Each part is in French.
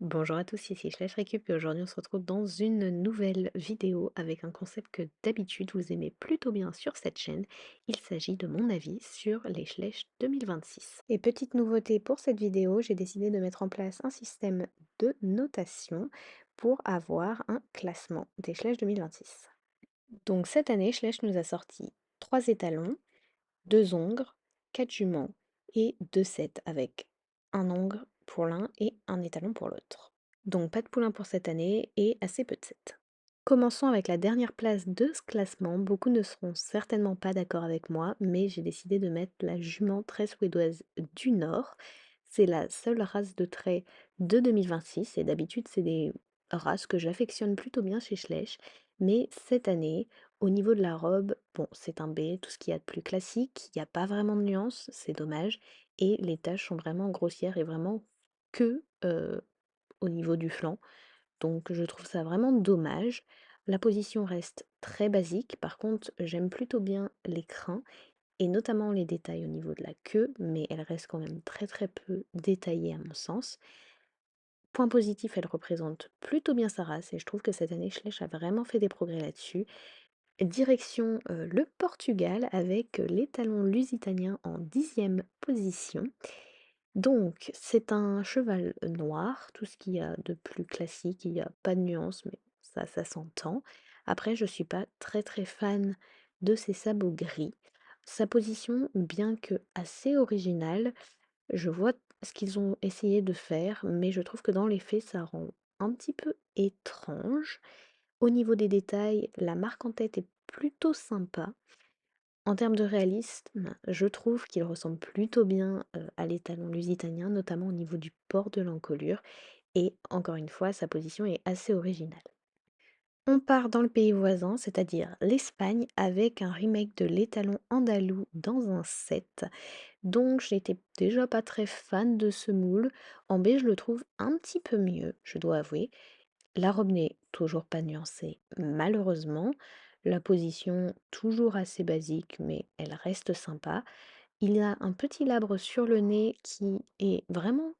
Bonjour à tous, ici Schlech Récup et aujourd'hui on se retrouve dans une nouvelle vidéo avec un concept que d'habitude vous aimez plutôt bien sur cette chaîne. Il s'agit de mon avis sur les Schlech 2026. Et petite nouveauté pour cette vidéo, j'ai décidé de mettre en place un système de notation pour avoir un classement des Schlech 2026. Donc cette année, Schlech nous a sorti 3 étalons, 2 ongres, 4 juments et 2 sets avec un ongre pour l'un et un étalon pour l'autre. Donc pas de poulain pour cette année et assez peu de sets. Commençons avec la dernière place de ce classement. Beaucoup ne seront certainement pas d'accord avec moi, mais j'ai décidé de mettre la jument très suédoise du Nord. C'est la seule race de trait de 2026 et d'habitude c'est des races que j'affectionne plutôt bien chez Schlech. Mais cette année, au niveau de la robe, bon, c'est un B, tout ce qu'il y a de plus classique, il n'y a pas vraiment de nuances, c'est dommage. Et les taches sont vraiment grossières et vraiment que au niveau du flanc. Donc je trouve ça vraiment dommage. La position reste très basique, par contre j'aime plutôt bien les crins et notamment les détails au niveau de la queue, mais elle reste quand même très très peu détaillée à mon sens. Point positif, elle représente plutôt bien sa race et je trouve que cette année Schlech a vraiment fait des progrès là-dessus. Direction le Portugal avec l'étalon lusitanien en 10e position. Donc, c'est un cheval noir, tout ce qu'il y a de plus classique, il n'y a pas de nuance, mais ça s'entend. Après, je suis pas très très fan de ses sabots gris. Sa position, bien que assez originale, je vois ce qu'ils ont essayé de faire, mais je trouve que dans les faits, ça rend un petit peu étrange. Au niveau des détails, la marque en tête est plutôt sympa. En termes de réalisme, je trouve qu'il ressemble plutôt bien, à l'étalon lusitanien, notamment au niveau du port de l'encolure et encore une fois, sa position est assez originale. On part dans le pays voisin, c'est-à-dire l'Espagne, avec un remake de l'étalon andalou dans un set. Donc j'étais déjà pas très fan de ce moule. En B, je le trouve un petit peu mieux, je dois avouer. La robe n'est toujours pas nuancée, malheureusement. La position, toujours assez basique, mais elle reste sympa. Il a un petit labre sur le nez qui est vraiment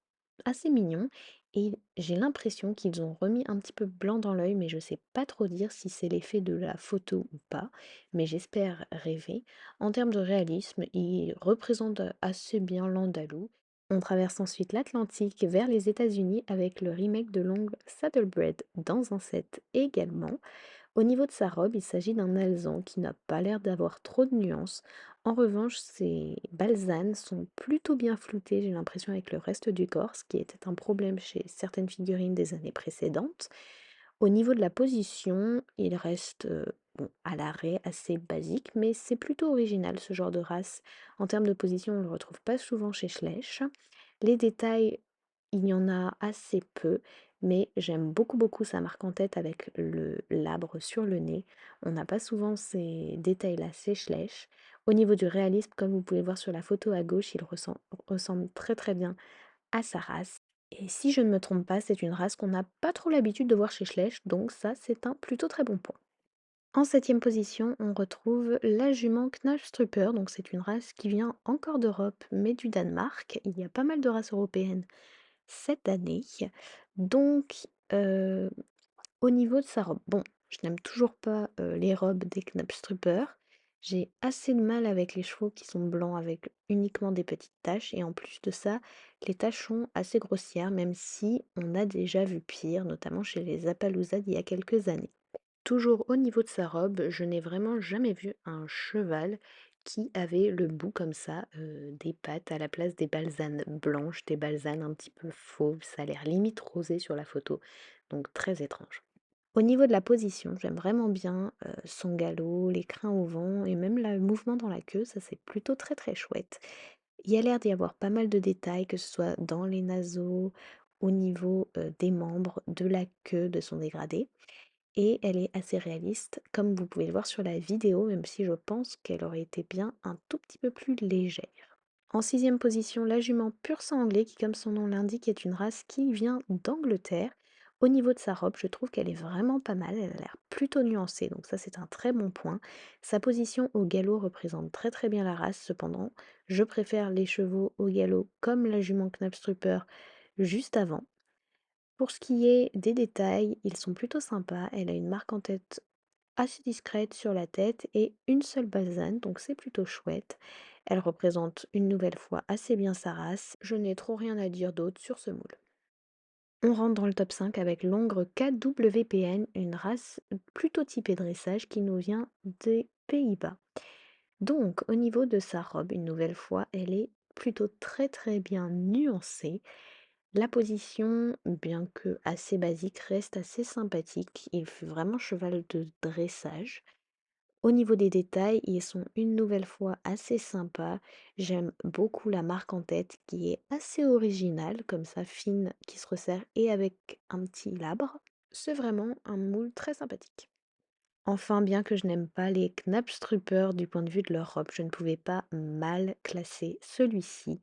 assez mignon et j'ai l'impression qu'ils ont remis un petit peu blanc dans l'œil, mais je sais pas trop dire si c'est l'effet de la photo ou pas, mais j'espère rêver. En termes de réalisme, il représente assez bien l'Andalou. On traverse ensuite l'Atlantique vers les États-Unis avec le remake de l'ongle Saddlebred dans un set également. Au niveau de sa robe, il s'agit d'un alezan qui n'a pas l'air d'avoir trop de nuances. En revanche, ses balsanes sont plutôt bien floutées, j'ai l'impression, avec le reste du corps, ce qui était un problème chez certaines figurines des années précédentes. Au niveau de la position, il reste bon, à l'arrêt assez basique, mais c'est plutôt original ce genre de race. En termes de position, on ne le retrouve pas souvent chez Schlech. Les détails, il y en a assez peu, mais j'aime beaucoup beaucoup sa marque en tête avec le labre sur le nez. On n'a pas souvent ces détails-là chez Schlech. Au niveau du réalisme, comme vous pouvez voir sur la photo à gauche, il ressemble très très bien à sa race. Et si je ne me trompe pas, c'est une race qu'on n'a pas trop l'habitude de voir chez Schlech, donc ça c'est un plutôt très bon point. En septième position, on retrouve la jument Knallstrupper, donc c'est une race qui vient encore d'Europe, mais du Danemark. Il y a pas mal de races européennes cette année. Donc, au niveau de sa robe, bon, je n'aime toujours pas les robes des Knallstrupper. J'ai assez de mal avec les chevaux qui sont blancs avec uniquement des petites taches. Et en plus de ça, les taches sont assez grossières, même si on a déjà vu pire, notamment chez les Appaloosas d'il y a quelques années. Toujours au niveau de sa robe, je n'ai vraiment jamais vu un cheval qui avait le bout comme ça, des pattes à la place des balsanes blanches, des balsanes un petit peu fauves, ça a l'air limite rosé sur la photo, donc très étrange. Au niveau de la position, j'aime vraiment bien, son galop, les crins au vent et même le mouvement dans la queue, ça c'est plutôt très, très chouette. Il y a l'air d'y avoir pas mal de détails, que ce soit dans les naseaux, au niveau, des membres, de la queue, de son dégradé et elle est assez réaliste, comme vous pouvez le voir sur la vidéo, même si je pense qu'elle aurait été bien un tout petit peu plus légère. En sixième position, la jument pur sang anglais, qui comme son nom l'indique est une race qui vient d'Angleterre. Au niveau de sa robe, je trouve qu'elle est vraiment pas mal, elle a l'air plutôt nuancée, donc ça c'est un très bon point. Sa position au galop représente très très bien la race, cependant, je préfère les chevaux au galop comme la jument Knabstrupper juste avant. Pour ce qui est des détails, ils sont plutôt sympas. Elle a une marque en tête assez discrète sur la tête et une seule balzane, donc c'est plutôt chouette. Elle représente une nouvelle fois assez bien sa race. Je n'ai trop rien à dire d'autre sur ce moule. On rentre dans le top 5 avec l'Hongre KWPN, une race plutôt typée dressage qui nous vient des Pays-Bas. Donc, au niveau de sa robe, une nouvelle fois, elle est plutôt très très bien nuancée. La position, bien que assez basique, reste assez sympathique. Il fait vraiment cheval de dressage. Au niveau des détails, ils sont une nouvelle fois assez sympas. J'aime beaucoup la marque en tête qui est assez originale, comme ça, fine, qui se resserre et avec un petit labre. C'est vraiment un moule très sympathique. Enfin, bien que je n'aime pas les Knabstrupper du point de vue de leur robe, je ne pouvais pas mal classer celui-ci.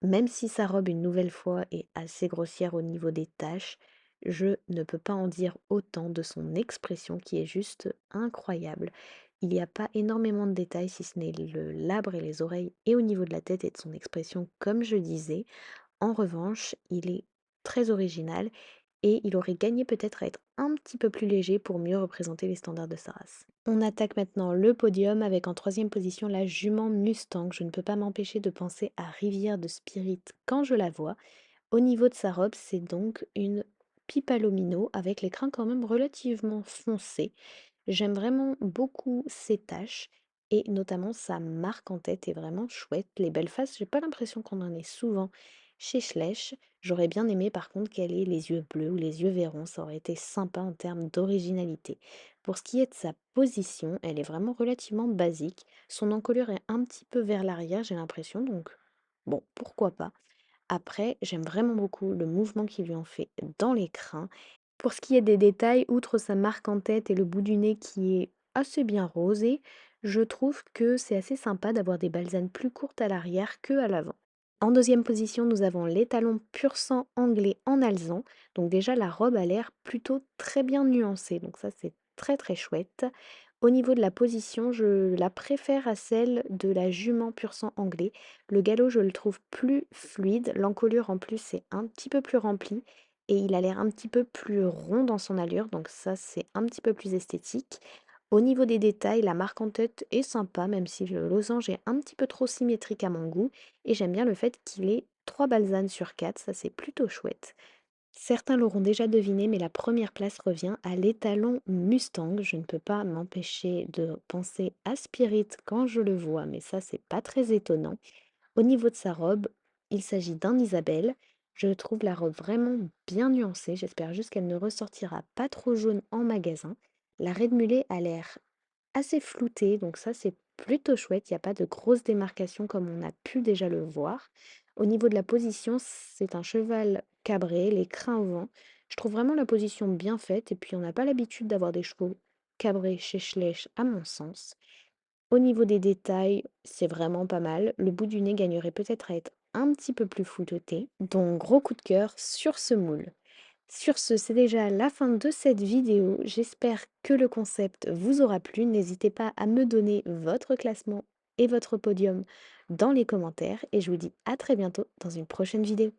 Même si sa robe, une nouvelle fois, est assez grossière au niveau des taches, je ne peux pas en dire autant de son expression qui est juste incroyable. Il n'y a pas énormément de détails si ce n'est le labre et les oreilles et au niveau de la tête et de son expression, comme je disais. En revanche, il est très original et il aurait gagné peut-être à être un petit peu plus léger pour mieux représenter les standards de sa race. On attaque maintenant le podium avec en troisième position la jument Mustang. Je ne peux pas m'empêcher de penser à Rivière de Spirit quand je la vois. Au niveau de sa robe, c'est donc une Pipalomino avec les crins quand même relativement foncés. J'aime vraiment beaucoup ses taches et notamment sa marque en tête est vraiment chouette. Les belles faces, j'ai pas l'impression qu'on en ait souvent chez Schleich. J'aurais bien aimé par contre qu'elle ait les yeux bleus ou les yeux verrons, ça aurait été sympa en termes d'originalité. Pour ce qui est de sa position, elle est vraiment relativement basique. Son encolure est un petit peu vers l'arrière, j'ai l'impression, donc bon, pourquoi pas. Après, j'aime vraiment beaucoup le mouvement qu'ils lui ont fait dans les crins. Pour ce qui est des détails, outre sa marque en tête et le bout du nez qui est assez bien rosé, je trouve que c'est assez sympa d'avoir des balsanes plus courtes à l'arrière que à l'avant. En deuxième position, nous avons les talons pur sang anglais en alezan. Donc déjà, la robe a l'air plutôt très bien nuancée. Donc ça, c'est très très chouette. Au niveau de la position, je la préfère à celle de la jument pur sang anglais. Le galop, je le trouve plus fluide. L'encolure, en plus, est un petit peu plus remplie. Et il a l'air un petit peu plus rond dans son allure. Donc ça, c'est un petit peu plus esthétique. Au niveau des détails, la marque en tête est sympa, même si le losange est un petit peu trop symétrique à mon goût. Et j'aime bien le fait qu'il ait 3 balsanes sur 4, ça c'est plutôt chouette. Certains l'auront déjà deviné, mais la première place revient à l'étalon Mustang. Je ne peux pas m'empêcher de penser à Spirit quand je le vois, mais ça c'est pas très étonnant. Au niveau de sa robe, il s'agit d'un Isabelle. Je trouve la robe vraiment bien nuancée. J'espère juste qu'elle ne ressortira pas trop jaune en magasin. La raie de mulet a l'air assez flouté, donc ça c'est plutôt chouette. Il y a pas de grosses démarcations comme on a pu déjà le voir. Au niveau de la position, c'est un cheval cabré, les crins au vent. Je trouve vraiment la position bien faite et puis on n'a pas l'habitude d'avoir des chevaux cabrés chez Schleich à mon sens. Au niveau des détails, c'est vraiment pas mal. Le bout du nez gagnerait peut-être à être un petit peu plus flouté. Donc gros coup de cœur sur ce moule. Sur ce, c'est déjà la fin de cette vidéo. J'espère que le concept vous aura plu. N'hésitez pas à me donner votre classement et votre podium dans les commentaires. Et je vous dis à très bientôt dans une prochaine vidéo.